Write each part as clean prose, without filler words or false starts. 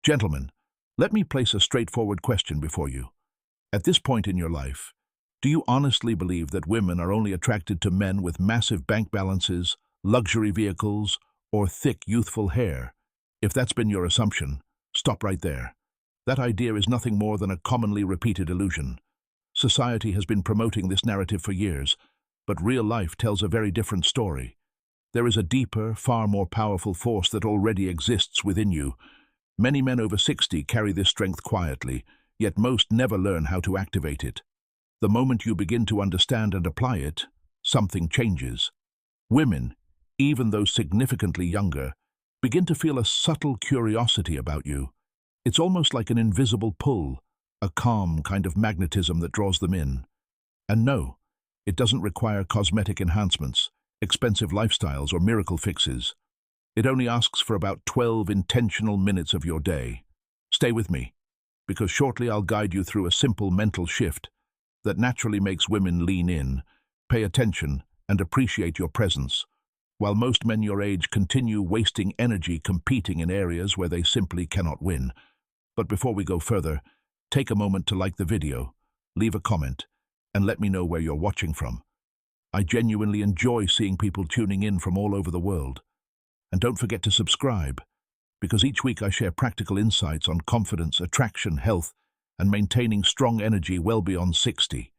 Gentlemen, let me place a straightforward question before you. At this point in your life, do you honestly believe that women are only attracted to men with massive bank balances, luxury vehicles, or thick, youthful hair? If that's been your assumption, stop right there. That idea is nothing more than a commonly repeated illusion. Society has been promoting this narrative for years, but real life tells a very different story. There is a deeper, far more powerful force that already exists within you. Many men over 60 carry this strength quietly, yet most never learn how to activate it. The moment you begin to understand and apply it, something changes. Women, even those significantly younger, begin to feel a subtle curiosity about you. It's almost like an invisible pull, a calm kind of magnetism that draws them in. And no, it doesn't require cosmetic enhancements, expensive lifestyles, or miracle fixes. It only asks for about 12 intentional minutes of your day. Stay with me, because shortly I'll guide you through a simple mental shift that naturally makes women lean in, pay attention, and appreciate your presence, while most men your age continue wasting energy competing in areas where they simply cannot win. But before we go further, take a moment to like the video, leave a comment, and let me know where you're watching from. I genuinely enjoy seeing people tuning in from all over the world. And don't forget to subscribe, because each week I share practical insights on confidence, attraction, health, and maintaining strong energy well beyond 60.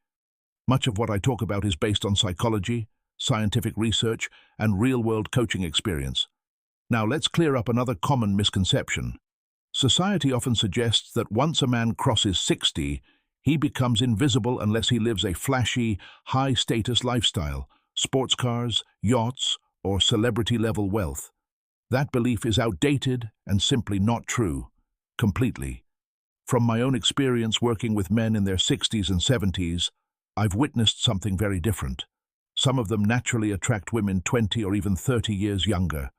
Much of what I talk about is based on psychology, scientific research, and real-world coaching experience. Now let's clear up another common misconception. Society often suggests that once a man crosses 60, he becomes invisible unless he lives a flashy, high-status lifestyle, sports cars, yachts, or celebrity-level wealth. That belief is outdated and simply not true, completely. From my own experience working with men in their 60s and 70s, I've witnessed something very different. Some of them naturally attract women 20 or even 30 years younger,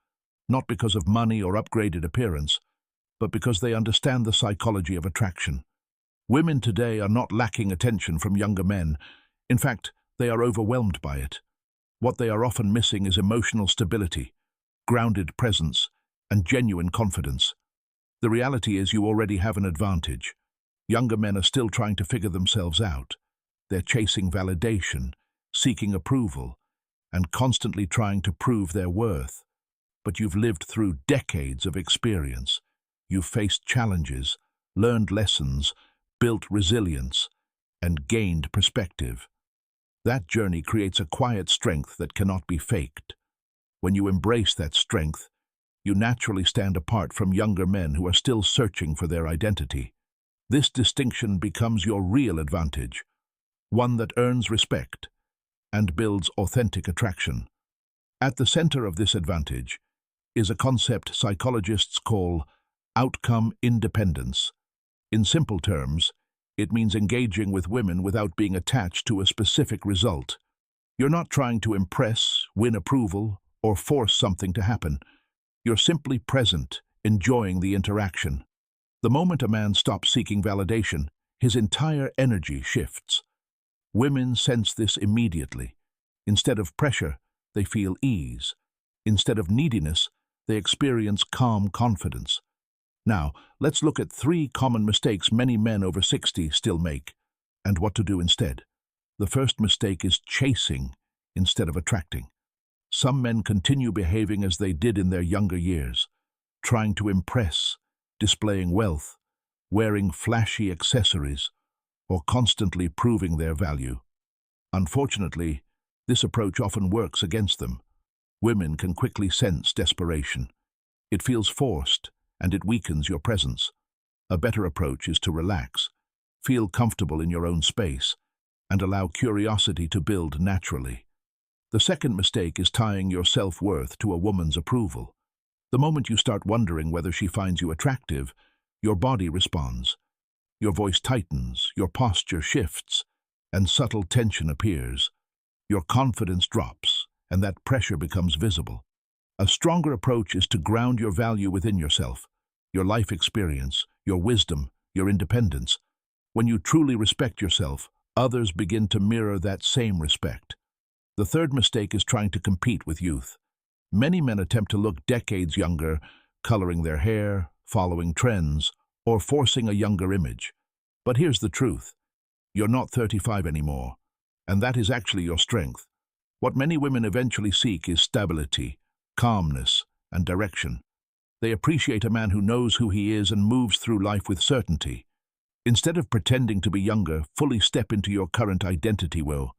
not because of money or upgraded appearance, but because they understand the psychology of attraction. Women today are not lacking attention from younger men. In fact, they are overwhelmed by it. What they are often missing is emotional stability, grounded presence, and genuine confidence. The reality is you already have an advantage. Younger men are still trying to figure themselves out. They're chasing validation, seeking approval, and constantly trying to prove their worth. But you've lived through decades of experience. You've faced challenges, learned lessons, built resilience, and gained perspective. That journey creates a quiet strength that cannot be faked. When you embrace that strength, you naturally stand apart from younger men who are still searching for their identity. This distinction becomes your real advantage, one that earns respect and builds authentic attraction. At the center of this advantage is a concept psychologists call outcome independence. In simple terms, it means engaging with women without being attached to a specific result. You're not trying to impress, win approval, or force something to happen. You're simply present, enjoying the interaction. The moment a man stops seeking validation, his entire energy shifts. Women sense this immediately. Instead of pressure, they feel ease. Instead of neediness, they experience calm confidence. Now, let's look at 3 common mistakes many men over 60 still make, and what to do instead. The first mistake is chasing instead of attracting. Some men continue behaving as they did in their younger years, trying to impress, displaying wealth, wearing flashy accessories, or constantly proving their value. Unfortunately, this approach often works against them. Women can quickly sense desperation. It feels forced, and it weakens your presence. A better approach is to relax, feel comfortable in your own space, and allow curiosity to build naturally. The second mistake is tying your self-worth to a woman's approval. The moment you start wondering whether she finds you attractive, your body responds. Your voice tightens, your posture shifts, and subtle tension appears. Your confidence drops, and that pressure becomes visible. A stronger approach is to ground your value within yourself, your life experience, your wisdom, your independence. When you truly respect yourself, others begin to mirror that same respect. The third mistake is trying to compete with youth. Many men attempt to look decades younger, coloring their hair, following trends, or forcing a younger image. But here's the truth. You're not 35 anymore, and that is actually your strength. What many women eventually seek is stability, calmness, and direction. They appreciate a man who knows who he is and moves through life with certainty. Instead of pretending to be younger, fully step into your current identity, Will.